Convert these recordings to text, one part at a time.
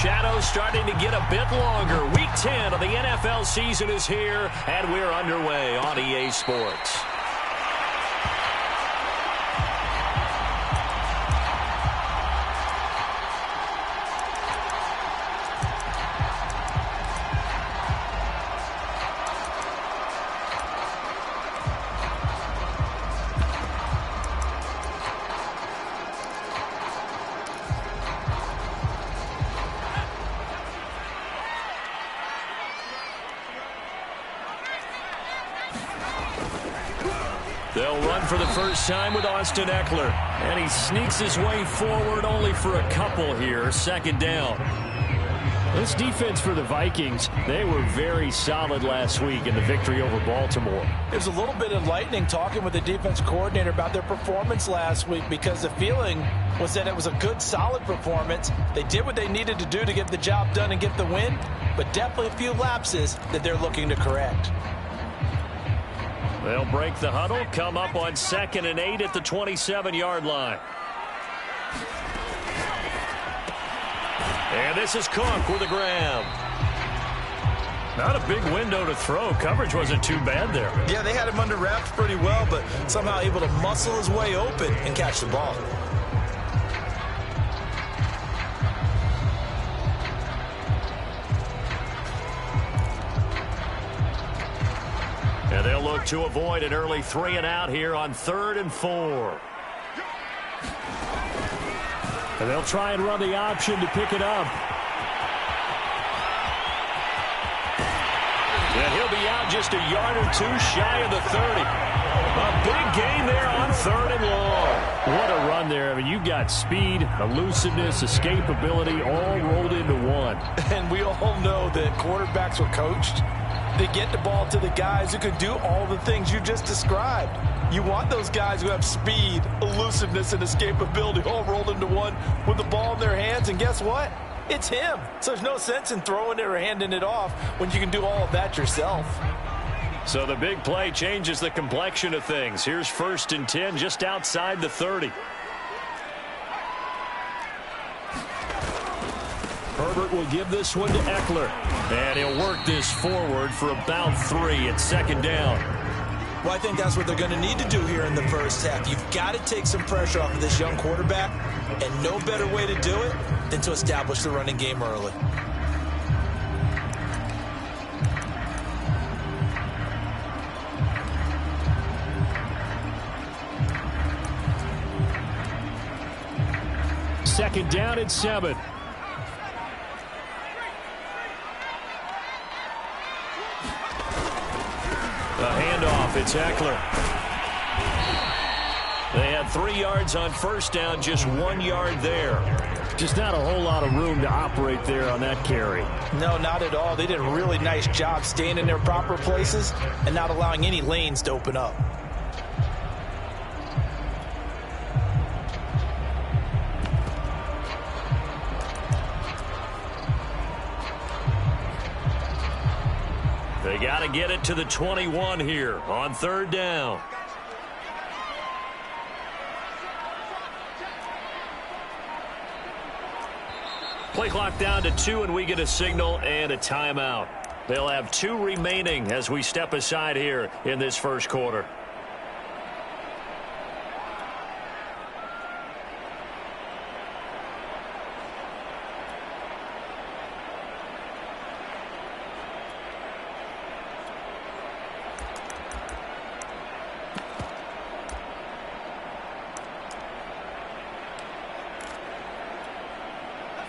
shadows starting to get a bit longer. Week 10 of the NFL season is here, and we're underway on EA Sports. They'll run for the first time with Austin Eckler. And he sneaks his way forward only for a couple here. Second down. This defense for the Vikings, they were very solid last week in the victory over Baltimore. There's a little bit enlightening talking with the defense coordinator about their performance last week, because the feeling was that it was a good, solid performance. They did what they needed to do to get the job done and get the win, but definitely a few lapses that they're looking to correct. They'll break the huddle, come up on 2nd and 8 at the 27-yard line. And this is Cook with a grab. Not a big window to throw. Coverage wasn't too bad there. Yeah, they had him under wraps pretty well, but somehow able to muscle his way open and catch the ball. And they'll look to avoid an early 3-and-out here on 3rd and 4. And they'll try and run the option to pick it up. And he'll be out just a yard or two shy of the 30. A big gain there on 3rd and long. What a run there. I mean, you've got speed, elusiveness, escapability all rolled into one. And we all know that quarterbacks are coached. They get the ball to the guys who can do all the things you just described. You want those guys who have speed, elusiveness, and escapability all rolled into one with the ball in their hands. And guess what? It's him. So there's no sense in throwing it or handing it off when you can do all of that yourself. So the big play changes the complexion of things. Here's 1st and 10 just outside the 30. Herbert will give this one to Eckler. And he'll work this forward for about 3 at 2nd down. Well, I think that's what they're going to need to do here in the first half. You've got to take some pressure off of this young quarterback, and no better way to do it than to establish the running game early. Second down at 7. A handoff, it's Eckler. They had 3 yards on 1st down, just 1 yard there. Just not a whole lot of room to operate there on that carry. No, not at all. They did a really nice job staying in their proper places and not allowing any lanes to open up. They got to get it to the 21 here on 3rd down. Play clock down to 2, and we get a signal and a timeout. They'll have 2 remaining as we step aside here in this first quarter.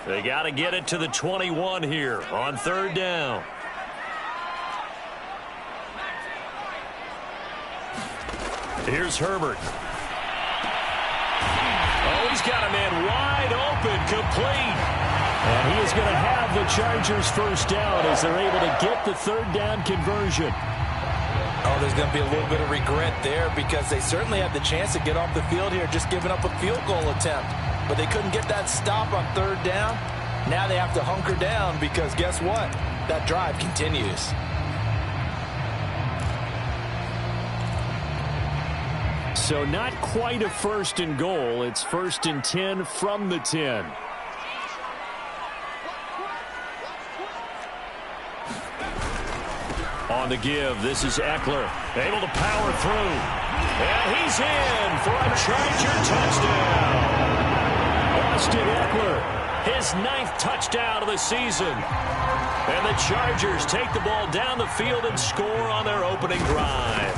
They got to get it to the 21 here on 3rd down. Here's Herbert. Oh, he's got a man wide open, complete. And he is going to have the Chargers first down as they're able to get the 3rd down conversion. Oh, there's going to be a little bit of regret there because they certainly had the chance to get off the field here, just giving up a field goal attempt. But they couldn't get that stop on 3rd down. Now they have to hunker down because guess what? That drive continues. So not quite a 1st and goal. It's 1st and 10 from the 10. On the give, this is Eckler. Able to power through. And he's in for a Charger touchdown. Austin Eckler, his 9th touchdown of the season. And the Chargers take the ball down the field and score on their opening drive.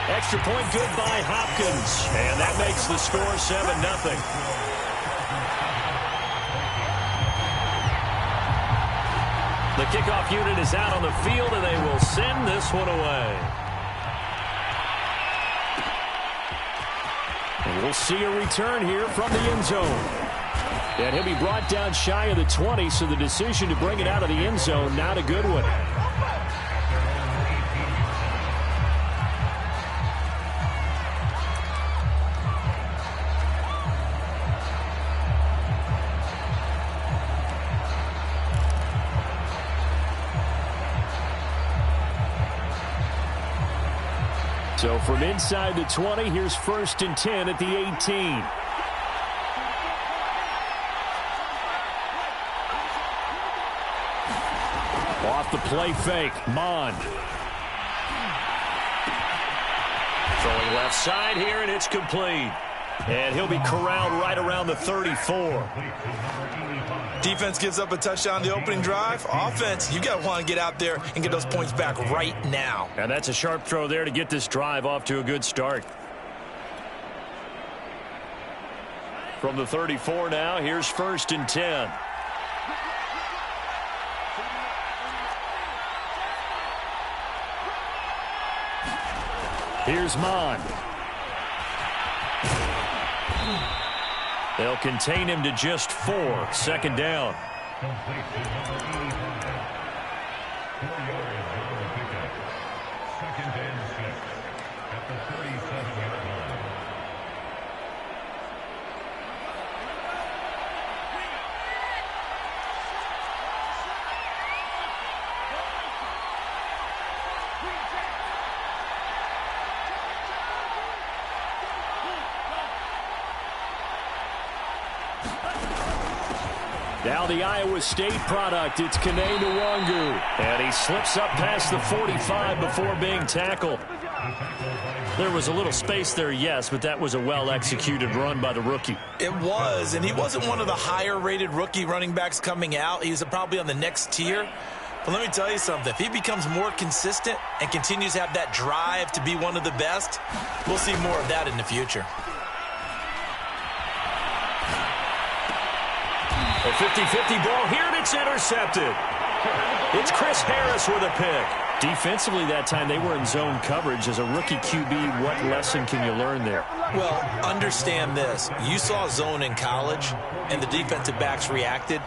Extra point good by Hopkins. And that makes the score 7-0. The kickoff unit is out on the field, and they will send this one away. And we'll see a return here from the end zone. And he'll be brought down shy of the 20, so the decision to bring it out of the end zone, not a good one. So from inside the 20, here's 1st and 10 at the 18. Off the play fake, Mond. Throwing left side here, and it's complete. And he'll be corralled right around the 34. Defense gives up a touchdown the opening drive. Offense, you got to want to get out there and get those points back right now. And that's a sharp throw there to get this drive off to a good start. From the 34 now, here's 1st and 10. Here's Mond. They'll contain him to just 4. 2nd down. Now the Iowa State product, it's Kene Nwangu. And he slips up past the 45 before being tackled. There was a little space there, yes, but that was a well-executed run by the rookie. It was, and he wasn't one of the higher-rated rookie running backs coming out. He's probably on the next tier. But let me tell you something. If he becomes more consistent and continues to have that drive to be one of the best, we'll see more of that in the future. A 50-50 ball here, and it's intercepted. It's Chris Harris with a pick. Defensively that time, they were in zone coverage. As a rookie QB, what lesson can you learn there? Well, understand this. You saw zone in college, and the defensive backs reacted,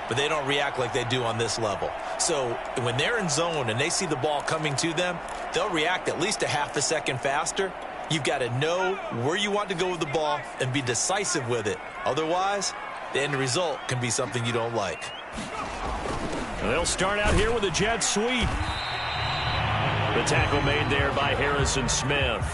but they don't react like they do on this level. So when they're in zone and they see the ball coming to them, they'll react at least a half a second faster. You've got to know where you want to go with the ball and be decisive with it. Otherwise, the end result can be something you don't like. They'll start out here with a jet sweep. The tackle made there by Harrison Smith.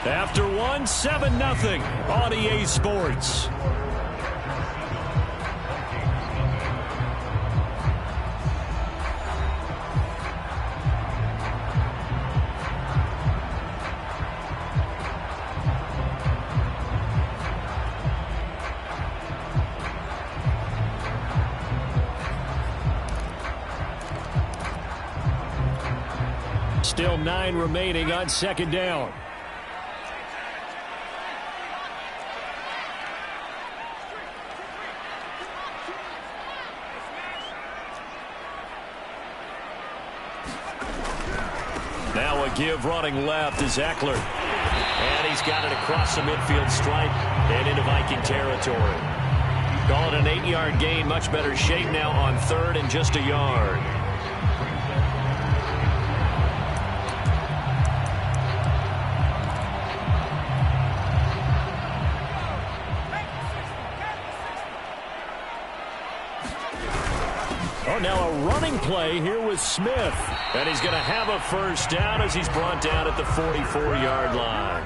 After one, 7-0 on EA Sports. Still 9 remaining on 2nd down. Now a give running left is Eckler. And he's got it across the midfield stripe and into Viking territory. Call it an 8-yard gain. Much better shape now on 3rd and just a yard. Oh, now a running play here with Smith. And he's going to have a first down as he's brought down at the 44-yard line.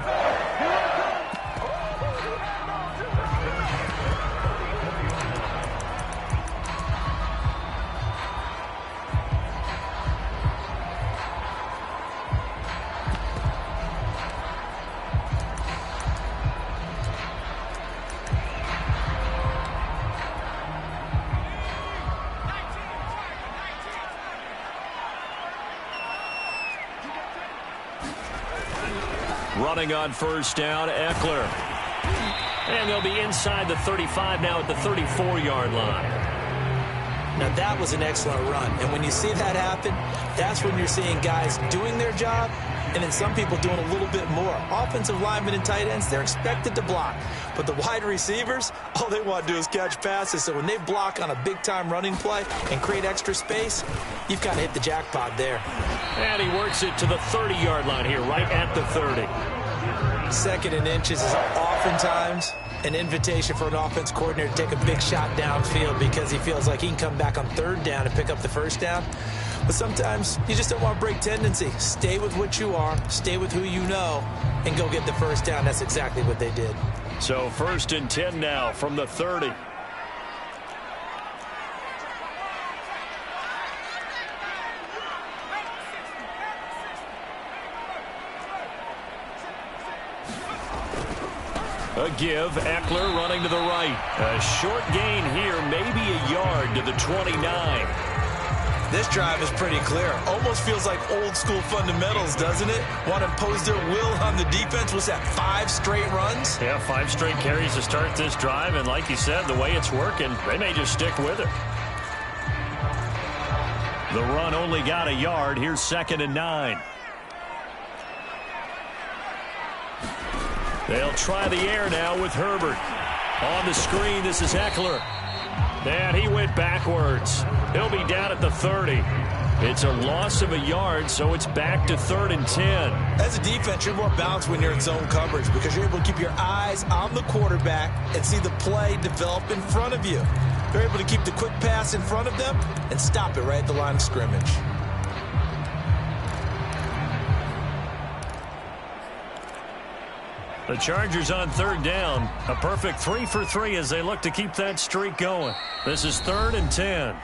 Running on first down, Eckler. And they'll be inside the 35 now at the 34-yard line. Now, that was an excellent run. And when you see that happen, that's when you're seeing guys doing their job and then some people doing a little bit more. Offensive linemen and tight ends, they're expected to block. But the wide receivers, all they want to do is catch passes. So when they block on a big-time running play and create extra space, you've kind of hit the jackpot there. And he works it to the 30-yard line here, right at the 30. Second and inches is oftentimes an invitation for an offense coordinator to take a big shot downfield because he feels like he can come back on third down and pick up the first down. But sometimes you just don't want to break tendency. Stay with what you are, stay with who you know, and go get the first down. That's exactly what they did. So 1st and 10 now from the 30. A give, Eckler running to the right. A short gain here, maybe a yard to the 29. This drive is pretty clear. Almost feels like old school fundamentals, doesn't it? Want to impose their will on the defense. Was that 5 straight runs? Yeah, 5 straight carries to start this drive. And like you said, the way it's working, they may just stick with it. The run only got a yard. Here's 2nd and 9. They'll try the air now with Herbert. On the screen, this is Eckler. And he went backwards. He'll be down at the 30. It's a loss of a yard, so it's back to 3rd and 10. As a defense, you're more balanced when you're in zone coverage because you're able to keep your eyes on the quarterback and see the play develop in front of you. They're able to keep the quick pass in front of them and stop it right at the line of scrimmage. The Chargers on 3rd down. A perfect 3 for 3 as they look to keep that streak going. This is 3rd and 10.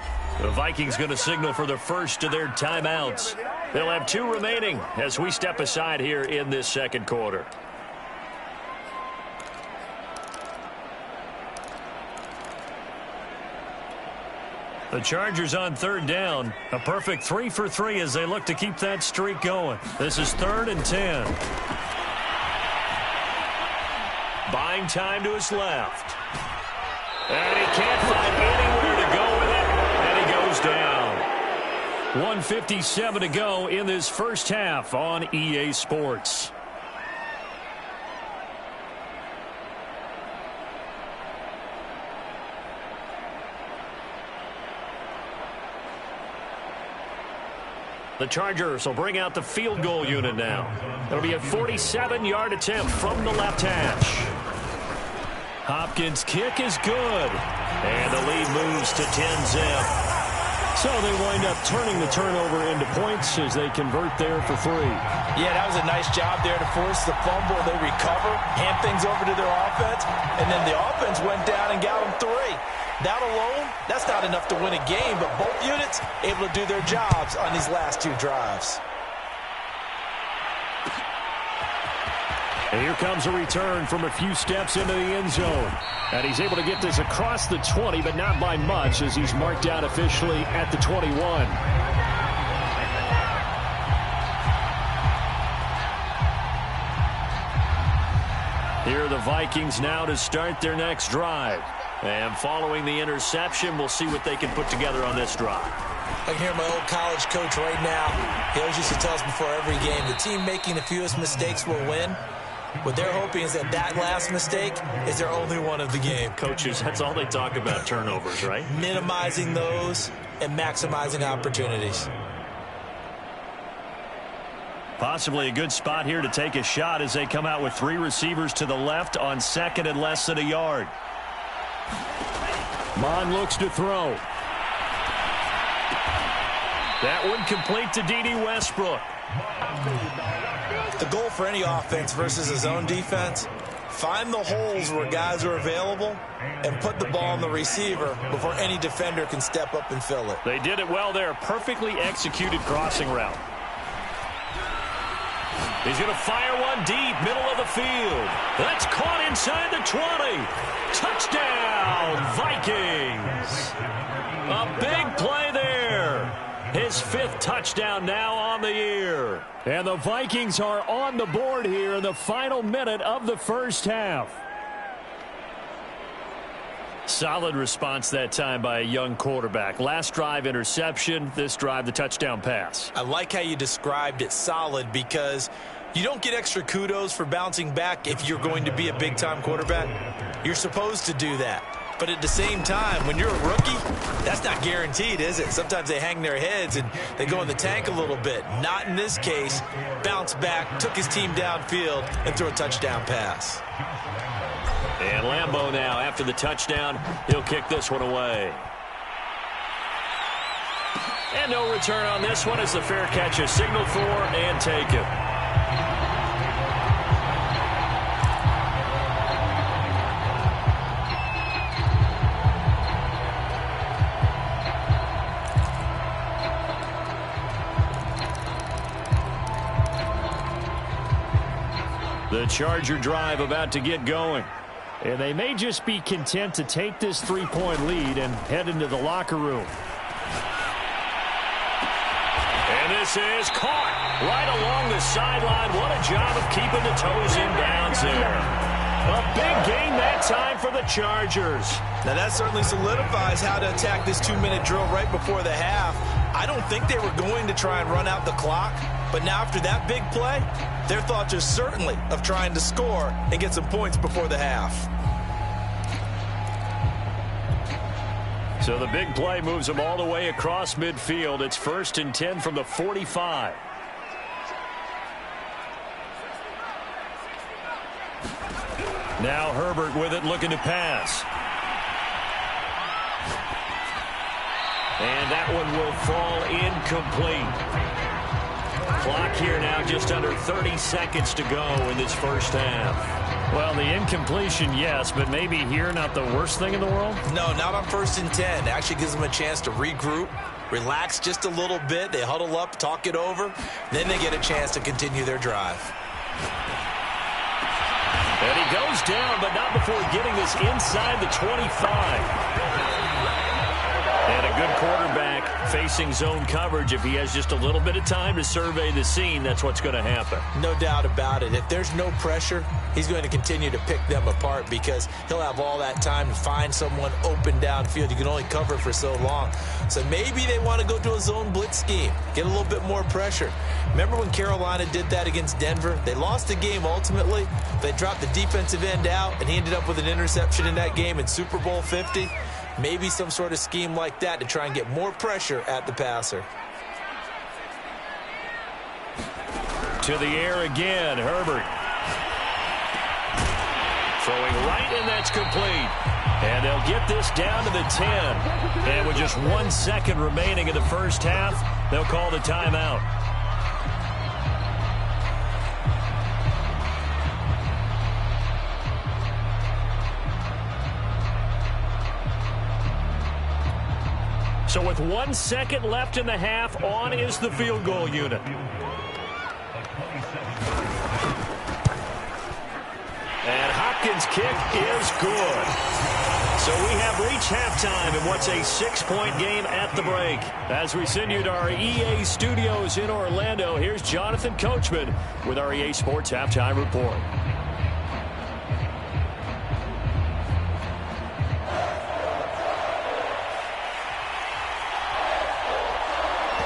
The Vikings going to signal for the first of their timeouts. They'll have 2 remaining as we step aside here in this 2nd quarter. The Chargers on 3rd down. A perfect 3 for 3 as they look to keep that streak going. This is 3rd and 10. Buying time to his left. And he can't find anywhere to go with it. And he goes down. 1:57 to go in this first half on EA Sports. The Chargers will bring out the field goal unit now. It'll be a 47-yard attempt from the left hash. Hopkins' kick is good. And the lead moves to 10-zip. So they wind up turning the turnover into points as they convert there for 3. Yeah, that was a nice job there to force the fumble. They recover, hand things over to their offense, and then the offense went down and got them 3. That alone, that's not enough to win a game, but both units able to do their jobs on these last 2 drives. And here comes a return from a few steps into the end zone. And he's able to get this across the 20, but not by much as he's marked out officially at the 21. Here are the Vikings now to start their next drive. And following the interception, we'll see what they can put together on this drive. I can hear my old college coach right now. He always used to tell us before every game, the team making the fewest mistakes will win. What they're hoping is that that last mistake is their only one of the game. Coaches, that's all they talk about, turnovers, right? Minimizing those and maximizing opportunities. Possibly a good spot here to take a shot as they come out with 3 receivers to the left on 2nd and less than a yard. Mon looks to throw. That one complete to D.D. Westbrook. The goal for any offense versus a zone defense, find the holes where guys are available and put the ball on the receiver before any defender can step up and fill it. They did it well there. Perfectly executed crossing route. He's going to fire one deep, middle of the field. That's caught inside the 20. Touchdown, Vikings. A big play there. His 5th touchdown now on the year. And the Vikings are on the board here in the final minute of the first half. Solid response that time by a young quarterback. Last drive, interception. This drive, the touchdown pass. I like how you described it, solid, because you don't get extra kudos for bouncing back if you're going to be a big-time quarterback. You're supposed to do that. But at the same time, when you're a rookie, that's not guaranteed, is it? Sometimes they hang their heads and they go in the tank a little bit. Not in this case. Bounced back, took his team downfield, and threw a touchdown pass. And Lambeau now, after the touchdown, he'll kick this one away. And no return on this one as the fair catch is signaled for and taken. The Charger drive about to get going. And they may just be content to take this 3-point lead and head into the locker room. And this is caught right along the sideline. What a job of keeping the toes in bounds there. A big gain that time for the Chargers. Now that certainly solidifies how to attack this 2-minute drill right before the half. I don't think they were going to try and run out the clock, but now after that big play, their thoughts are certainly of trying to score and get some points before the half. So the big play moves them all the way across midfield. It's 1st and 10 from the 45. Now Herbert with it, looking to pass. And that one will fall incomplete. Clock here now just under 30 seconds to go in this first half. Well, the incompletion, yes, but maybe here not the worst thing in the world? No, not on 1st and 10. It actually gives them a chance to regroup, relax just a little bit. They huddle up, talk it over. Then they get a chance to continue their drive. And he goes down, but not before getting this inside the 25. And a good quarterback facing zone coverage. If he has just a little bit of time to survey the scene, that's what's going to happen. No doubt about it. If there's no pressure, he's going to continue to pick them apart because he'll have all that time to find someone open downfield. You can only cover for so long. So maybe they want to go to a zone blitz scheme, get a little bit more pressure. Remember when Carolina did that against Denver? They lost the game ultimately. They dropped the defensive end out, and he ended up with an interception in that game in Super Bowl 50. Maybe some sort of scheme like that to try and get more pressure at the passer. To the air again, Herbert. Throwing right, and that's complete. And they'll get this down to the 10. And with just 1 second remaining in the first half, they'll call the timeout. So with 1 second left in the half, on is the field goal unit. And Hopkins' kick is good. So we have reached halftime in what's a 6-point game at the break. As we send you to our EA studios in Orlando, here's Jonathan Coachman with our EA Sports Halftime Report.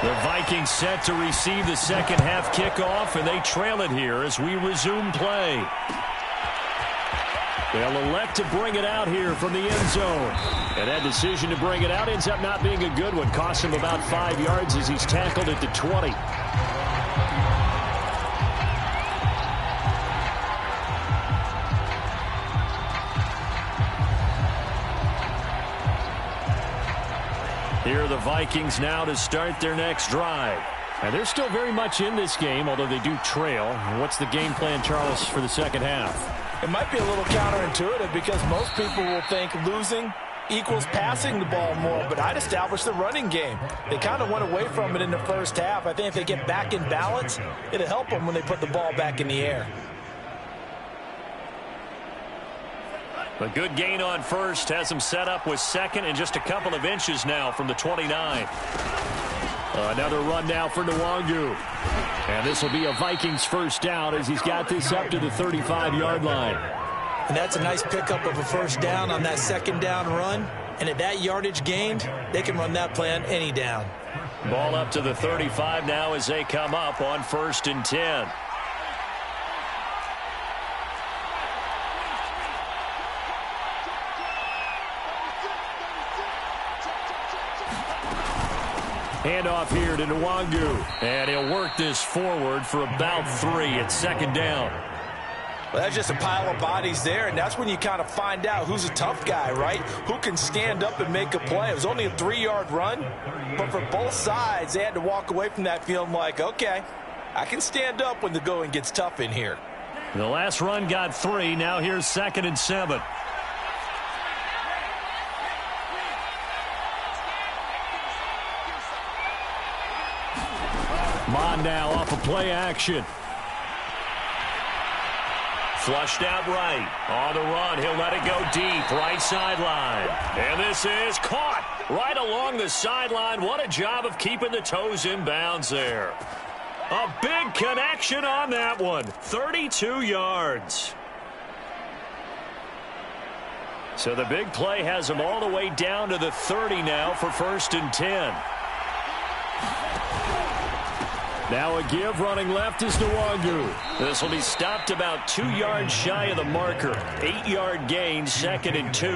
The Vikings set to receive the second half kickoff, and they trail it here as we resume play. They'll elect to bring it out here from the end zone. And that decision to bring it out ends up not being a good one. Costs him about 5 yards as he's tackled at the 20. Here are the Vikings now to start their next drive. And they're still very much in this game, although they do trail. What's the game plan, Charles, for the second half? It might be a little counterintuitive because most people will think losing equals passing the ball more, but I'd establish the running game. They kind of went away from it in the first half. I think if they get back in balance, it'll help them when they put the ball back in the air. A good gain on first has him set up with second and just a couple of inches now from the 29. Another run now for Nwangu. And this will be a Vikings first down as he's got this up to the 35-yard line. And that's a nice pickup of a first down on that second down run. And at that yardage gained, they can run that play on any down. Ball up to the 35 now as they come up on 1st and 10. Handoff here to Nwangu. And he'll work this forward for about 3 at 2nd down. Well, that's just a pile of bodies there, and that's when you kind of find out who's a tough guy, right? Who can stand up and make a play. It was only a 3-yard run, but for both sides, they had to walk away from that feeling like, okay, I can stand up when the going gets tough in here. The last run got 3. Now here's 2nd and 7. Mon now off of play action. Flushed out right. On the run, he'll let it go deep. Right sideline. And this is caught right along the sideline. What a job of keeping the toes in bounds there. A big connection on that one. 32 yards. So the big play has him all the way down to the 30 now for 1st and 10. Now a give running left is Nwangu. This will be stopped about 2 yards shy of the marker. 8-yard gain, 2nd and 2.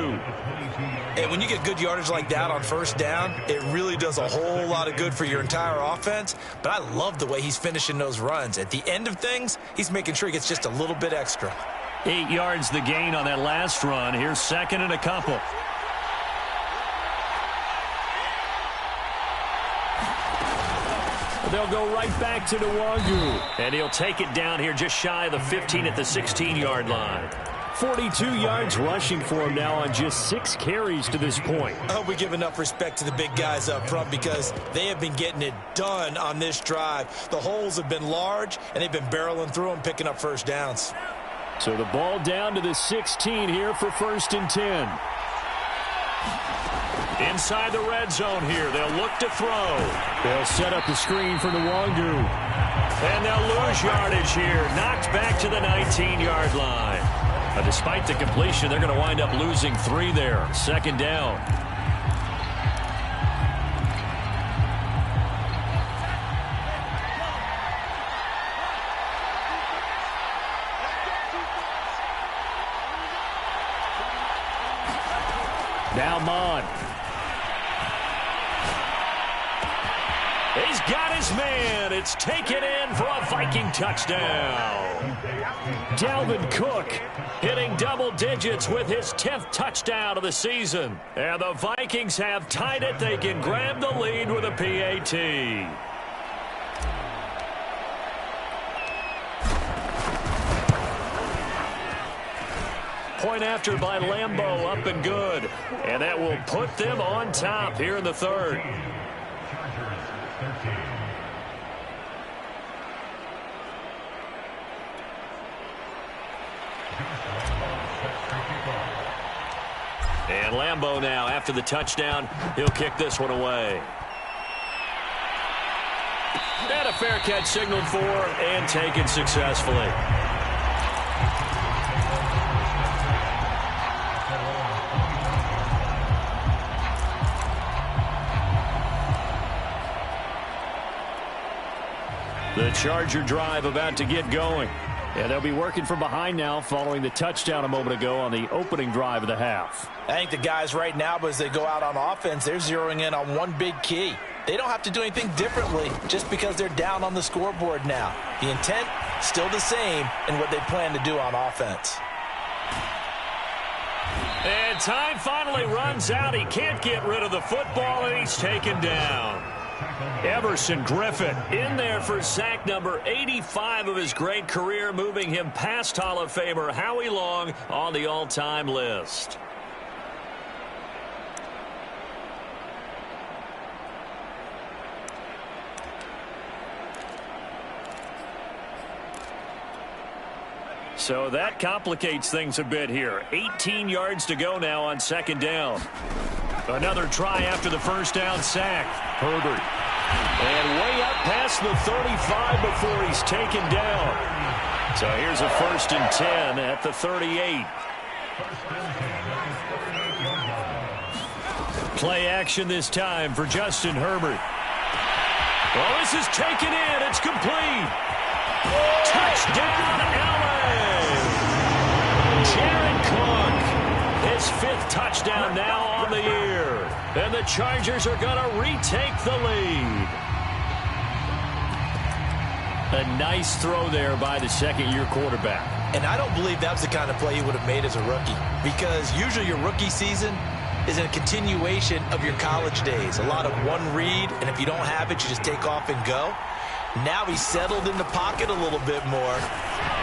And when you get good yardage like that on first down, it really does a whole lot of good for your entire offense. But I love the way he's finishing those runs. At the end of things, he's making sure he gets just a little bit extra. 8 yards the gain on that last run. Here's 2nd and a couple. They'll go right back to Nwangu. And he'll take it down here just shy of the 15 at the 16-yard line. 42 yards rushing for him now on just 6 carries to this point. I hope we give enough respect to the big guys up front because they have been getting it done on this drive. The holes have been large, and they've been barreling through them, picking up first downs. So the ball down to the 16 here for 1st and 10. Inside the red zone here. They'll look to throw. They'll set up the screen for Nwangu. And they'll lose yardage here. Knocked back to the 19-yard line. Despite the completion, they're going to wind up losing 3 there. 2nd down. Now Mon. He's got his man. It's taken in for a Viking touchdown. Dalvin Cook hitting double digits with his 10th touchdown of the season. And the Vikings have tied it. They can grab the lead with a PAT. Point after by Lambeau, up and good. And that will put them on top here in the 3rd. And Lambeau now, after the touchdown, he'll kick this one away. And a fair catch signaled for and taken successfully. The Charger drive about to get going. Yeah, they'll be working from behind now following the touchdown a moment ago on the opening drive of the half. I think the guys right now, as they go out on offense, they're zeroing in on one big key. They don't have to do anything differently just because they're down on the scoreboard now. The intent, still the same in what they plan to do on offense. And time finally runs out. He can't get rid of the football, and he's taken down. Everson Griffin in there for sack number 85 of his great career, moving him past Hall of Famer Howie Long on the all-time list. So that complicates things a bit here. 18 yards to go now on second down. Another try after the first down sack. Herbert. And way up past the 35 before he's taken down. So here's a 1st and 10 at the 38. Play action this time for Justin Herbert. Well, this is taken in. It's complete. Touchdown, LA. Jared Cook, his 5th touchdown now on the year. And the Chargers are going to retake the lead. A nice throw there by the second-year quarterback. And I don't believe that was the kind of play he would have made as a rookie, because usually your rookie season is a continuation of your college days. A lot of one read, and if you don't have it, you just take off and go. Now he's settled in the pocket a little bit more,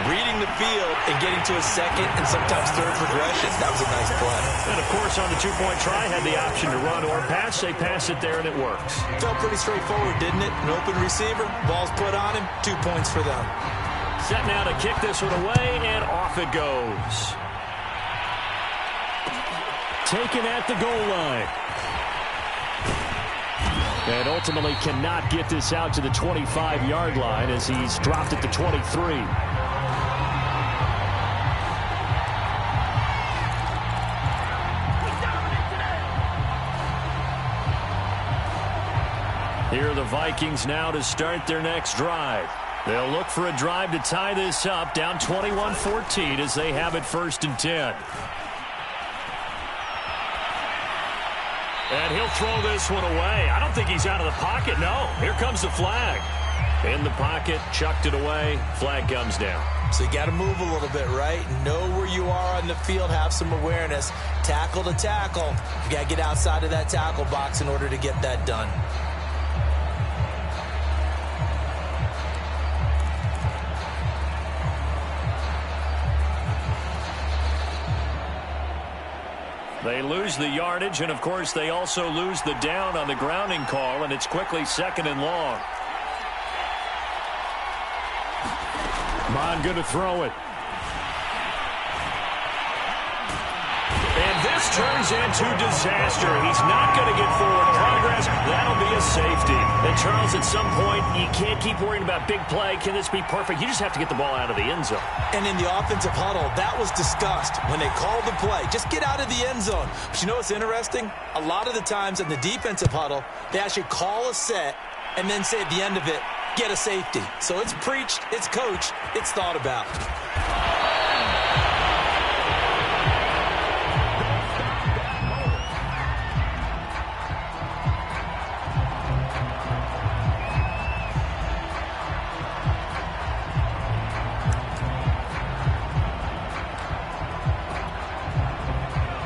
reading the field and getting to his second and sometimes third progression. That was a nice play. And, of course, on the two-point try, had the option to run or pass. They pass it there, and it works. Felt pretty straightforward, didn't it? An open receiver, ball's put on him, 2 points for them. Set now to kick this one away, and off it goes. Taken at the goal line. And ultimately cannot get this out to the 25-yard line as he's dropped at the 23. Here are the Vikings now to start their next drive. They'll look for a drive to tie this up, down 21-14 as they have it 1st and 10. And he'll throw this one away. I don't think he's out of the pocket. No, here comes the flag. In the pocket, chucked it away. Flag comes down. So you got to move a little bit, right? Know where you are on the field. Have some awareness. Tackle to tackle. You got to get outside of that tackle box in order to get that done. They lose the yardage, and, of course, they also lose the down on the grounding call, and it's quickly 2nd and long. Mon going to throw it. And this turns into disaster. He's not going to get forward progress. That'll be a safety. And, Charles, at some point, you can't keep worrying about big play. Can this be perfect? You just have to get the ball out of the end zone. And in the offensive huddle, that was discussed when they called the play. Just get out of the end zone. But you know what's interesting? A lot of the times in the defensive huddle, they actually call a set and then say at the end of it, get a safety. So it's preached, it's coached, it's thought about.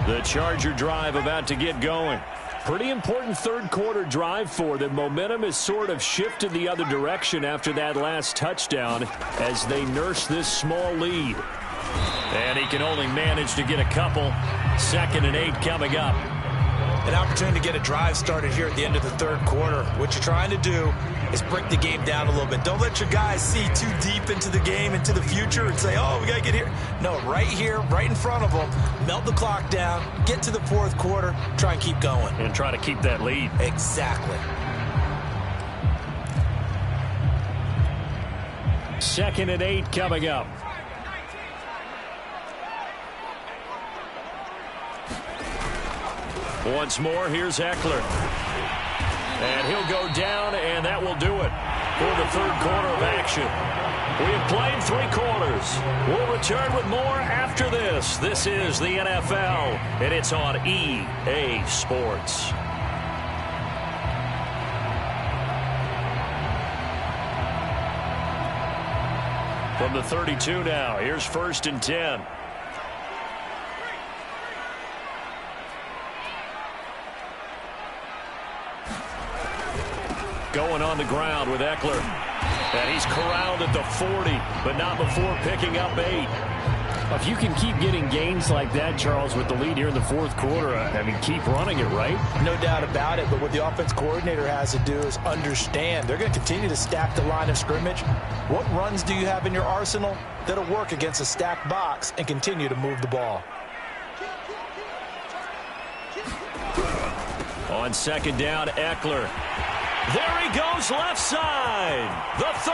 The Charger drive about to get going. Pretty important third-quarter drive for them. Momentum has sort of shifted the other direction after that last touchdown as they nurse this small lead. And he can only manage to get a couple. 2nd and 8 coming up. An opportunity to get a drive started here at the end of the third quarter. What you're trying to do is break the game down a little bit. Don't let your guys see too deep into the game, into the future, and say, oh, we got to get here. No, right here, right in front of them, melt the clock down, get to the fourth quarter, try and keep going. And try to keep that lead. Exactly. 2nd and 8 coming up. Once more, here's Eckler. And he'll go down, and that will do it for the third quarter of action. We have played 3 quarters. We'll return with more after this. This is the NFL, and it's on EA Sports. From the 32 now, here's 1st and 10. going on the ground with Eckler. And he's corralled at the 40, but not before picking up 8. If you can keep getting gains like that, Charles, with the lead here in the fourth quarter, I mean, keep running it, right? No doubt about it, but what the offense coordinator has to do is understand. They're going to continue to stack the line of scrimmage. What runs do you have in your arsenal that'll work against a stacked box and continue to move the ball? On second down, Eckler. There he goes left side. The 30.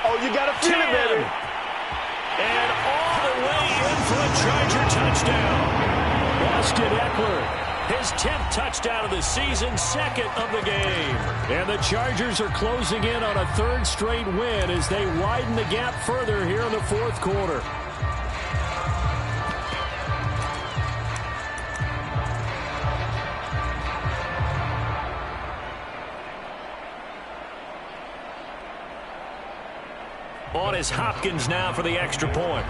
Oh, you got to feel it, baby. And all the way in for a Charger touchdown. Austin Eckler, his 10th touchdown of the season, 2nd of the game. And the Chargers are closing in on a 3rd straight win as they widen the gap further here in the fourth quarter. On is Hopkins now for the extra point.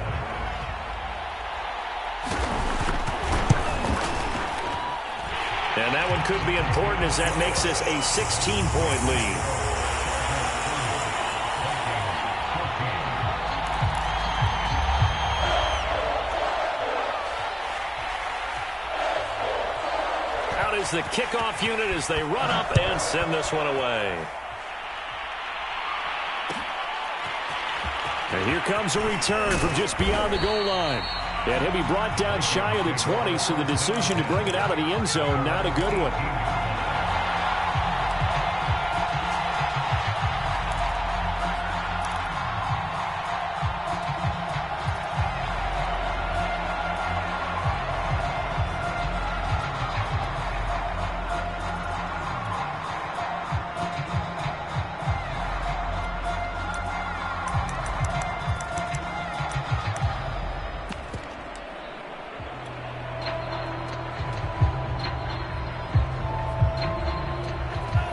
And that one could be important as that makes this a 16-point lead. Out is the kickoff unit as they run up and send this one away. And here comes a return from just beyond the goal line. And he'll be brought down shy of the 20, so the decision to bring it out of the end zone, not a good one.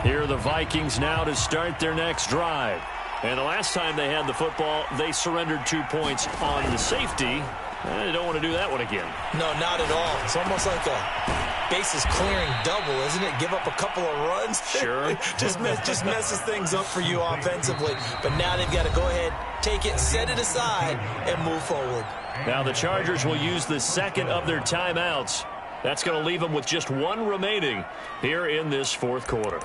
Here are the Vikings now to start their next drive. And the last time they had the football, they surrendered 2 points on the safety. They don't want to do that one again. No, not at all. It's almost like a bases clearing double, isn't it? Give up a couple of runs. Sure. just messes things up for you offensively. But now they've got to go ahead, take it, set it aside, and move forward. Now the Chargers will use the 2nd of their timeouts. That's going to leave them with just 1 remaining here in this fourth quarter.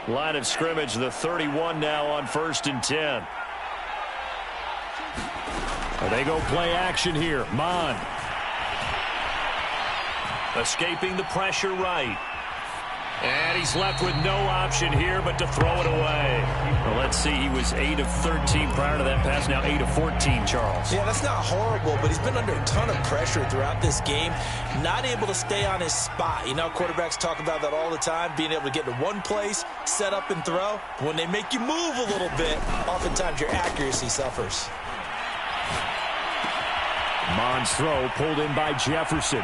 Line of scrimmage, the 31 now on 1st and 10. They go play action here. Mond. Escaping the pressure right. And he's left with no option here but to throw it away. Well, let's see. He was 8 of 13 prior to that pass. Now 8 of 14, Charles. Yeah, that's not horrible, but he's been under a ton of pressure throughout this game. Not able to stay on his spot. You know, quarterbacks talk about that all the time, being able to get to one place, set up and throw. When they make you move a little bit, oftentimes your accuracy suffers. Mond's throw pulled in by Jefferson.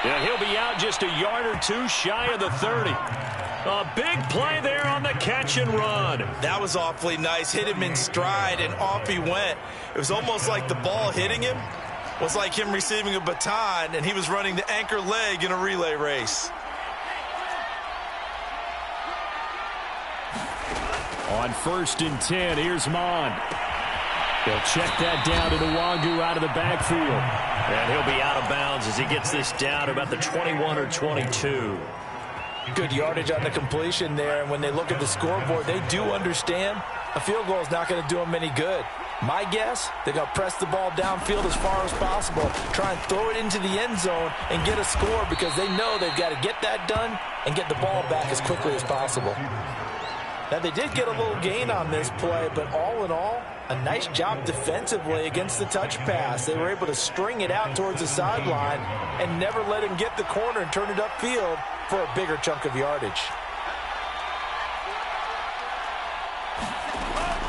Yeah, he'll be out just a yard or 2 shy of the 30. A big play there on the catch and run. That was awfully nice. Hit him in stride, and off he went. It was almost like the ball hitting him was like him receiving a baton, and he was running the anchor leg in a relay race. On 1st and 10, here's Mond. They'll check that down to Nwangu out of the backfield. And he'll be out of bounds as he gets this down to about the 21 or 22. Good yardage on the completion there, and when they look at the scoreboard, they do understand a field goal is not going to do them any good. My guess, they're going to press the ball downfield as far as possible, try and throw it into the end zone and get a score because they know they've got to get that done and get the ball back as quickly as possible. Now, they did get a little gain on this play, but all in all, a nice job defensively against the touch pass. They were able to string it out towards the sideline and never let him get the corner and turn it upfield for a bigger chunk of yardage.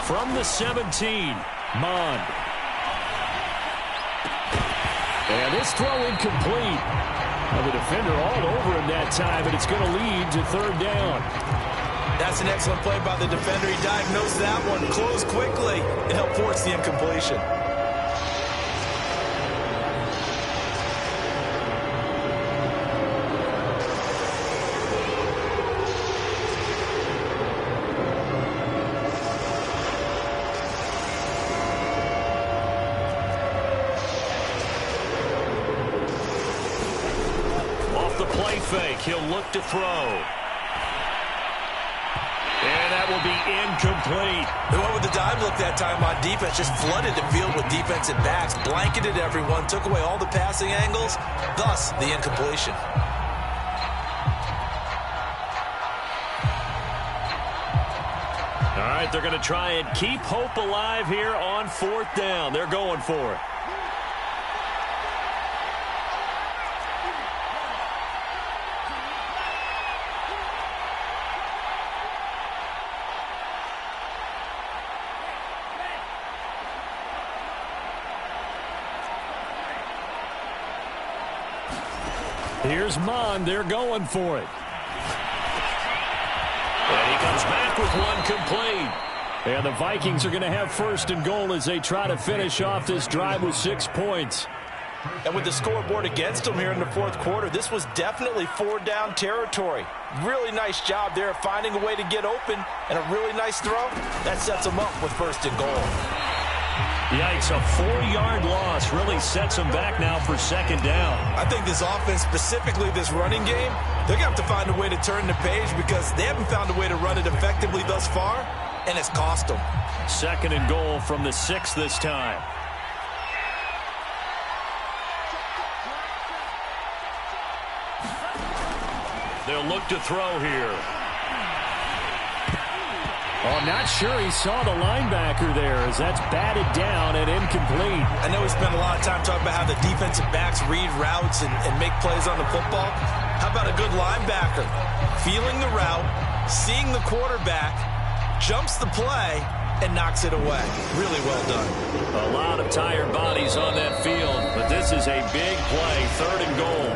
From the 17, Mond. And this throw incomplete. Well, the defender all over him that time, and it's going to lead to third down. That's an excellent play by the defender. He diagnosed that one, closed quickly, and helped force the incompletion. Fake. He'll look to throw. And that will be incomplete. They went with the dive look that time on defense. Just flooded the field with defensive backs. Blanketed everyone. Took away all the passing angles. Thus, the incompletion. All right, they're going to try and keep hope alive here on fourth down. They're going for it. Here's Mond. They're going for it. And he comes back with one complete. And the Vikings are going to have first and goal as they try to finish off this drive with 6 points. And with the scoreboard against them here in the fourth quarter, this was definitely four-down territory. Really nice job there of finding a way to get open, and a really nice throw. That sets them up with first and goal. Yikes, a 4-yard loss really sets them back now for second down. I think this offense, specifically this running game, they're going to have to find a way to turn the page because they haven't found a way to run it effectively thus far, and it's cost them. Second and goal from the 6 this time. They'll look to throw here. Oh, I'm not sure he saw the linebacker there as that's batted down and incomplete. I know we spent a lot of time talking about how the defensive backs read routes and make plays on the football. How about a good linebacker? Feeling the route, seeing the quarterback, jumps the play, and knocks it away. Really well done. A lot of tired bodies on that field, but this is a big play, third and goal.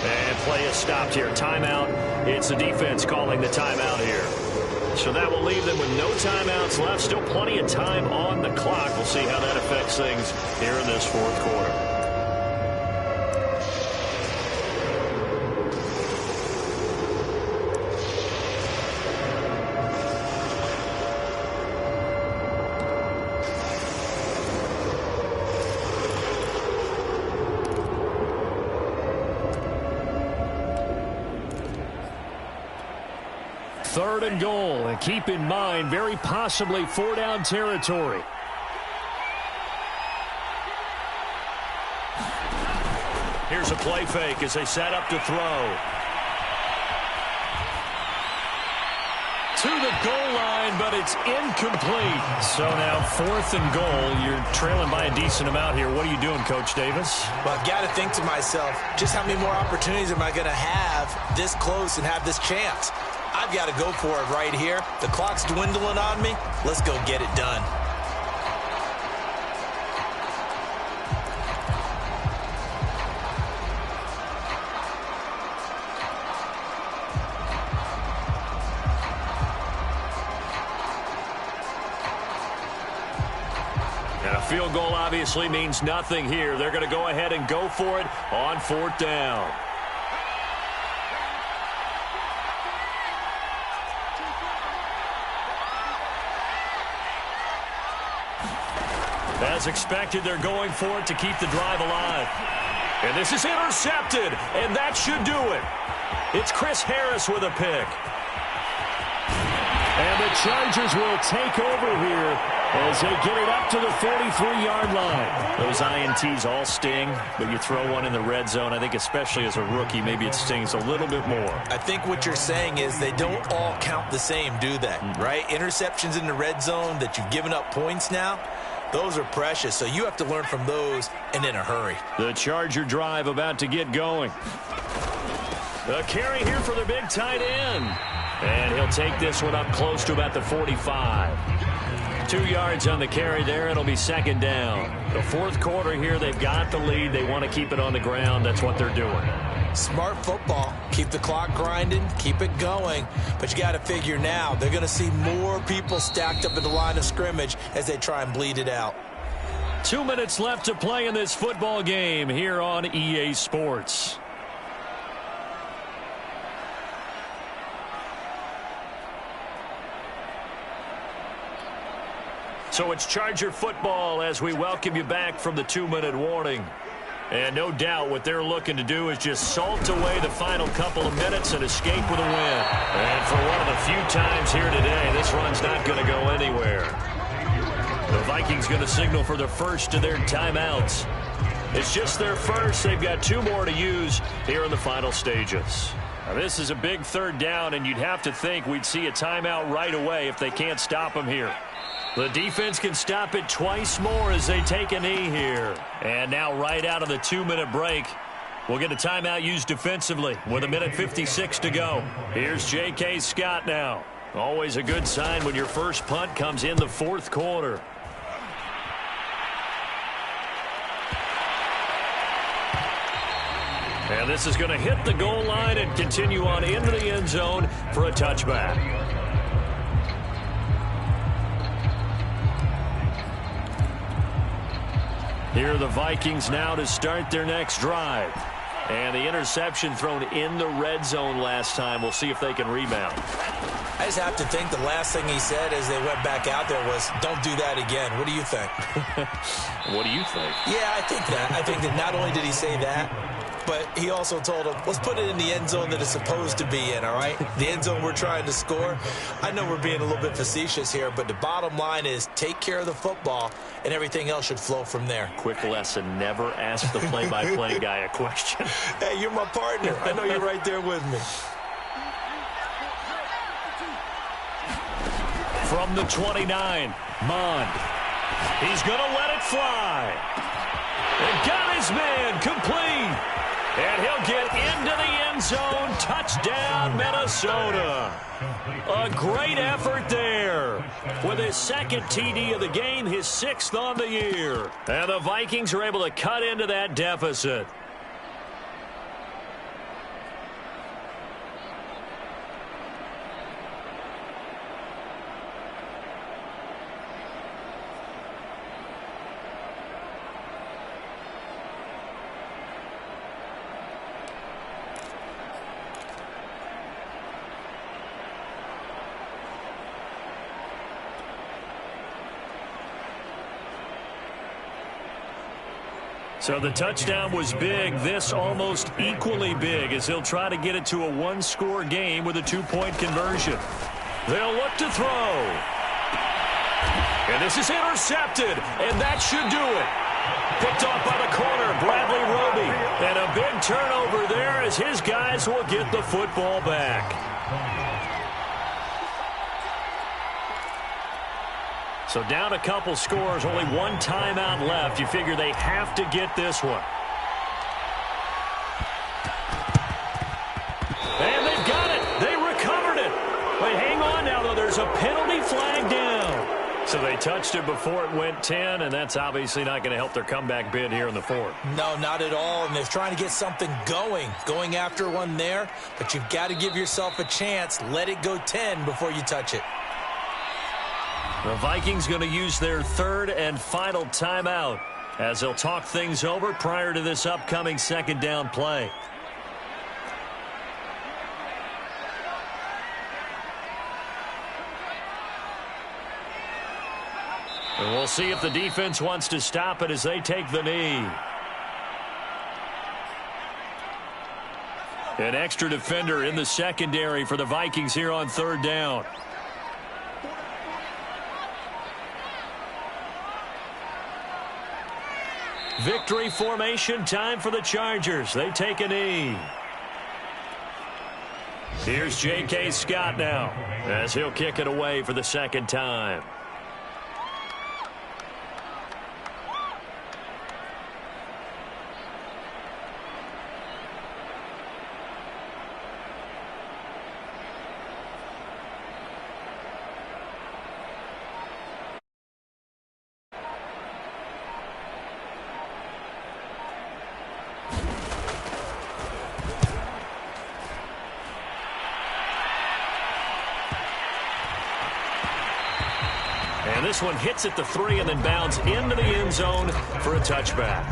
And play is stopped here. Timeout. It's the defense calling the timeout here. So that will leave them with no timeouts left. Still plenty of time on the clock. We'll see how that affects things here in this fourth quarter. Third and goal, and keep in mind, very possibly four-down territory. Here's a play fake as they set up to throw. To the goal line, but it's incomplete. So now fourth and goal. You're trailing by a decent amount here. What are you doing, Coach Davis? Well, I've got to think to myself, just how many more opportunities am I going to have this close and have this chance? I've got to go for it right here. The clock's dwindling on me. Let's go get it done. And a field goal obviously means nothing here. They're going to go ahead and go for it on fourth down. As expected, they're going for it to keep the drive alive. And this is intercepted, and that should do it. It's Chris Harris with a pick. And the Chargers will take over here as they get it up to the 43-yard line. Those INTs all sting, but you throw one in the red zone, I think especially as a rookie, maybe it stings a little bit more. I think what you're saying is they don't all count the same, do they? Right? Interceptions in the red zone that you've given up points now, those are precious, so you have to learn from those and in a hurry. The Charger drive about to get going. A carry here for the big tight end. And he'll take this one up close to about the 45. 2 yards on the carry there. It'll be second down. The fourth quarter here, they've got the lead. They want to keep it on the ground. That's what they're doing. Smart football. Keep the clock grinding. Keep it going. But you got to figure now, they're going to see more people stacked up in the line of scrimmage as they try and bleed it out. 2 minutes left to play in this football game here on EA Sports. So it's Charger football as we welcome you back from the 2-minute warning. And no doubt what they're looking to do is just salt away the final couple of minutes and escape with a win. And for one of the few times here today, this run's not going to go anywhere. The Vikings going to signal for the first of their timeouts. It's just their first. They've got 2 more to use here in the final stages. Now, this is a big third down, and you'd have to think we'd see a timeout right away if they can't stop them here. The defense can stop it twice more as they take a knee here. And now right out of the 2-minute break, we'll get a timeout used defensively with 1:56 to go. Here's J.K. Scott now. Always a good sign when your first punt comes in the fourth quarter. And this is going to hit the goal line and continue on into the end zone for a touchback. Here are the Vikings now to start their next drive. And the interception thrown in the red zone last time. We'll see if they can rebound. I just have to think the last thing he said as they went back out there was, don't do that again. What do you think? What do you think? Yeah, I think that. I think that not only did he say that, but he also told him, let's put it in the end zone that it's supposed to be in, all right? The end zone we're trying to score. I know we're being a little bit facetious here, but the bottom line is take care of the football, and everything else should flow from there. Quick lesson, never ask the play-by-play guy a question. Hey, you're my partner. I know you're right there with me. From the 29, Mond. He's going to let it fly. And got his man complete. And he'll get into the end zone. Touchdown, Minnesota. A great effort there. With his second TD of the game, his 6th on the year. And the Vikings are able to cut into that deficit. So the touchdown was big. This almost equally big as he'll try to get it to a 1-score game with a 2-point conversion. They'll look to throw. And this is intercepted, and that should do it. Picked off by the corner, Bradley Roby. And a big turnover there as his guys will get the football back. So down a couple scores, only 1 timeout left. You figure they have to get this one. And they've got it. They recovered it. But hang on now, though. There's a penalty flag down. So they touched it before it went 10, and that's obviously not going to help their comeback bid here in the fourth. No, not at all. And they're trying to get something going after one there. But you've got to give yourself a chance. Let it go 10 before you touch it. The Vikings going to use their 3rd and final timeout as they'll talk things over prior to this upcoming 2nd down play. And we'll see if the defense wants to stop it as they take the knee. An extra defender in the secondary for the Vikings here on 3rd down. Victory formation time for the Chargers. They take a knee. Here's J.K. Scott now as he'll kick it away for the 2nd time. And this one hits at the 3 and then bounds into the end zone for a touchback.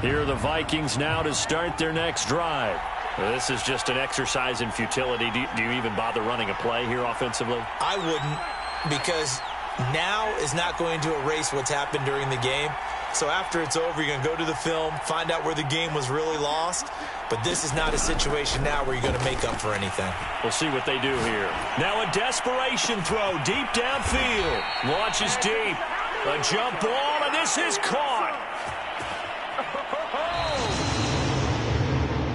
Here are the Vikings now to start their next drive. This is just an exercise in futility. Do you even bother running a play here offensively? I wouldn't, because now is not going to erase what's happened during the game. So after it's over, you're going to go to the film, find out where the game was really lost. But this is not a situation now where you're going to make up for anything. We'll see what they do here. Now a desperation throw deep downfield. Launches deep. A jump ball, and this is caught.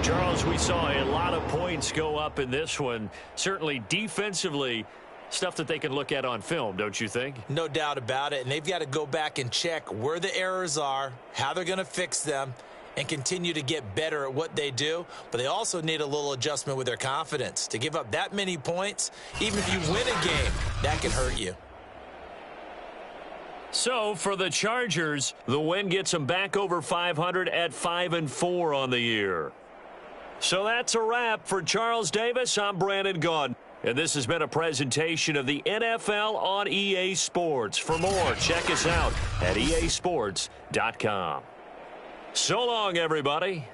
Charles, we saw a lot of points go up in this one. Certainly defensively, stuff that they can look at on film, don't you think? No doubt about it. And they've got to go back and check where the errors are, how they're going to fix them, and continue to get better at what they do. But they also need a little adjustment with their confidence. To give up that many points, even if you win a game, that can hurt you. So for the Chargers, the win gets them back over 500 at 5-4 on the year. So that's a wrap. For Charles Davis, I'm Brandon Gaudin. And this has been a presentation of the NFL on EA Sports. For more, check us out at easports.com. So long, everybody.